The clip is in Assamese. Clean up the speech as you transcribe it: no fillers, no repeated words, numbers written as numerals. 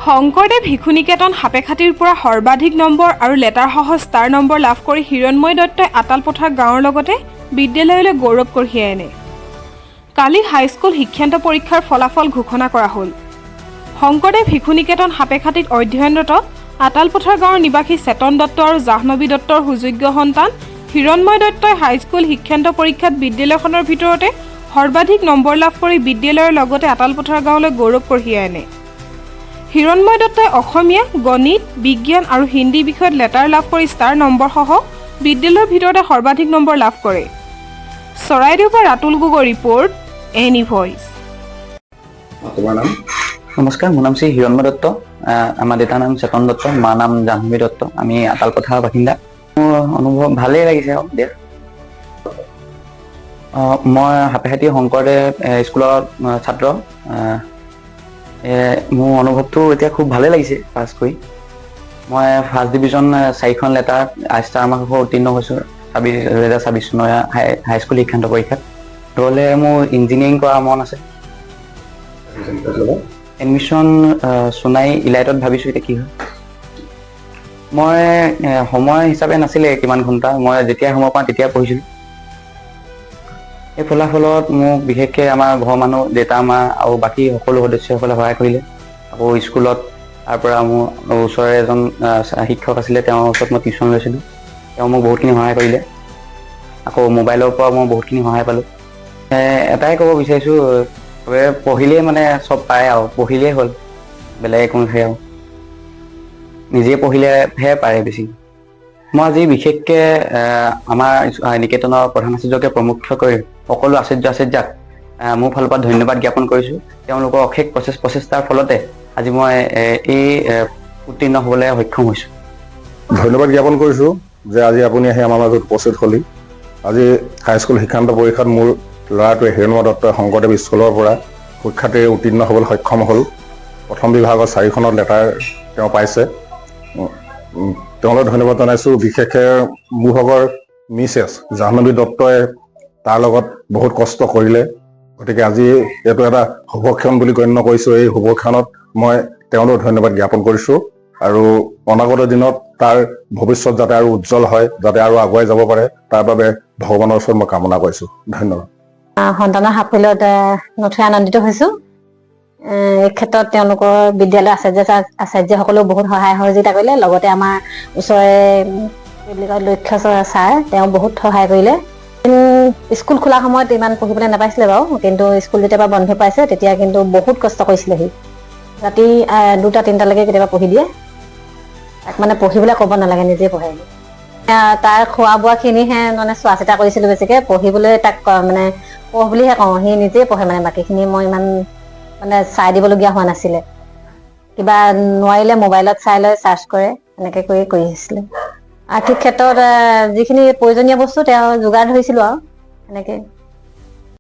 শংকৰদেৱ শিশু নিকেতন সাপেখাতিৰ পৰা সৰ্বাধিক নম্বৰ আৰু লেটাৰসহ ষ্টাৰ নম্বৰ লাভ কৰি হিৰণময় দত্তই আতালপথাৰ গাঁৱৰ লগতে বিদ্যালয়লৈ গৌৰৱ কঢ়িয়াই আনে। কালি হাইস্কুল শিক্ষান্ত পৰীক্ষাৰ ফলাফল ঘোষণা কৰা হ'ল। শংকৰদেৱ শিশু নিকেতন সাপেখাতিত অধ্যয়নৰত আতালপথাৰ গাঁৱৰ নিবাসী চেতন দত্ত আৰু জাহ্নৱী দত্তৰ সুযোগ্য সন্তান হিৰণময় দত্তই হাইস্কুল শিক্ষান্ত পৰীক্ষাত বিদ্যালয়খনৰ ভিতৰতে সৰ্বাধিক নম্বৰ লাভ কৰি বিদ্যালয়ৰ লগতে আতালপথাৰ গাঁৱলৈ গৌৰৱ কঢ়িয়াই আনে। হিৰণময় দত্তই অসমীয়া, গণিত, বিজ্ঞান আৰু হিন্দী বিষয়ত লেটাৰ লাভ কৰি ষ্টাৰ নম্বৰসহ বিদ্যালয়ৰ ভিতৰতে সৰ্বাধিক নম্বৰ লাভ কৰে। চৰাইদেউৰ পৰা Ratul Gogoi report, any voice. তোমাৰ নাম? নমস্কাৰ, মোৰ নাম শ্ৰী হিৰণময় দত্ত। আমাৰ দেউতাৰ নাম চেতন দত্ত, মাৰ নাম জাহ্নৱী দত্ত। আমি আতালপথাৰৰ বাসিন্দা। মোৰ অনুভৱ ভালেই লাগিছে আৰু দেশ। মই সাপেখাতি শংকৰদেৱ স্কুলৰ ছাত্ৰ। মোৰ অনুভৱটো এতিয়া খুব ভালেই লাগিছে পাছ কৰি। মই ফাৰ্ষ্ট ডিভিজন 4খন লেটাৰ ষ্টাৰ মাৰ্কসহ উত্তীৰ্ণ হৈছোঁ 2026 চনৰ হাইস্কুল শিক্ষান্ত পৰীক্ষাত। গ'লে মোৰ ইঞ্জিনিয়াৰিং কৰাৰ মন আছে। এডমিশ্যন সোণাই ইলাইটত ভাবিছোঁ, এতিয়া কি হয়। মই সময় হিচাপে নাছিলে কিমান ঘণ্টা, মই যেতিয়া সময় পাওঁ তেতিয়া পঢ়িছিলোঁ। এই ফলাফলত মোক বিশেষকৈ আমাৰ ঘৰৰ মানুহ, দেউতা, মা আৰু বাকী সকলো সদস্যসকলে সহায় কৰিলে। আকৌ স্কুলত তাৰপৰা মোৰ ওচৰৰে এজন শিক্ষক আছিলে, তেওঁৰ ওচৰত মই টিউশ্যন লৈছিলোঁ। তেওঁ মোক বহুতখিনি সহায় কৰিলে। আকৌ মোবাইলৰ পৰা মই বহুতখিনি সহায় পালোঁ। এটাই ক'ব বিচাৰিছোঁ, পঢ়িলেই মানে চব পায় আৰু পঢ়িলেই হ'ল, বেলেগ একো নাথাকে আৰু। নিজে পঢ়িলেহে পাৰে বেছি। মই আজি বিশেষকৈ আমাৰ নিকেতনৰ প্ৰধান আচাৰ্যকে প্ৰমুখ্য কৰি সকলো আচাৰ্যাক মোৰ ফালৰ পৰা ধন্যবাদ জ্ঞাপন কৰিছোঁ। তেওঁলোকৰ অশেষ প্ৰচেষ্টাৰ ফলতে আজি মই এই উত্তীৰ্ণ হ'বলৈ সক্ষম হৈছোঁ। ধন্যবাদ জ্ঞাপন কৰিছোঁ যে আজি আপুনি আহি আমাৰ মাজত উপস্থিত হ'লি। আজি হাইস্কুল শিক্ষান্ত পৰীক্ষাত মোৰ ল'ৰাটোৱে হিৰণময় দত্তই শংকৰদেৱ স্কুলৰ পৰা সুখ্যাতিৰে উত্তীৰ্ণ হ'বলৈ সক্ষম হ'ল। প্ৰথম বিভাগত 4খনত লেটাৰ তেওঁ পাইছে। তেওঁলৈ ধন্যবাদ জনাইছোঁ। বিশেষকৈ মোৰ ভাগৰ মিছেছ জাহ্নৱী দত্তই তাৰ লগত বহুত কষ্ট কৰিলে। গতিকে আজি এইটো এটা শুভক্ষণ বুলি গণ্য কৰিছোঁ। এই শুভক্ষণত মই তেওঁলৈ ধন্যবাদ জ্ঞাপন কৰিছোঁ আৰু অনাগত দিনত তাৰ ভৱিষ্যত যাতে আৰু উজ্জ্বল হয়, যাতে আৰু আগুৱাই যাব পাৰে, তাৰ বাবে ভগৱানৰ ওচৰত মই কামনা কৰিছোঁ। ধন্যবাদ। সন্তানৰ সাফল্যত নথৈ আনন্দিত হৈছোঁ। এই ক্ষেত্ৰত তেওঁলোকৰ বিদ্যালয়ৰ আচাৰ্যসকলেও বহুত সহায় সহযোগিতা কৰিলে। লগতে আমাৰ ওচৰৰে কি বুলি কয় লক্ষ্য ছাৰ, তেওঁ বহুত সহায় কৰিলে। স্কুল খোলা সময়ত ইমান পঢ়িবলৈ নাপাইছিলে বাৰু, কিন্তু স্কুল যেতিয়াবা বন্ধ পাইছে তেতিয়া কিন্তু বহুত কষ্ট কৰিছিলে। সি ৰাতি 2টা-3টালৈকে কেতিয়াবা পঢ়ি দিয়ে। তাক মানে পঢ়িবলৈ ক'ব নালাগে, নিজে পঢ়ে। তাৰ খোৱা বোৱাখিনিহে মানে চোৱা চিতা কৰিছিলোঁ বেছিকৈ। পঢ়িবলৈ তাক মানে পঢ় বুলিহে কওঁ, সি নিজেই পঢ়ে। মানে বাকীখিনি মই ইমান মানে চাই দিবলগীয়া হোৱা নাছিলে। কিবা নোৱাৰিলে মোবাইলত চাই লৈ চাৰ্চ কৰে, এনেকৈ কৰি আহিছিলে। আৰ্থিক ক্ষেত্ৰত যিখিনি প্ৰয়োজনীয় বস্তু তেওঁ যোগাৰ ধৰিছিলোঁ আৰু এনেকৈ।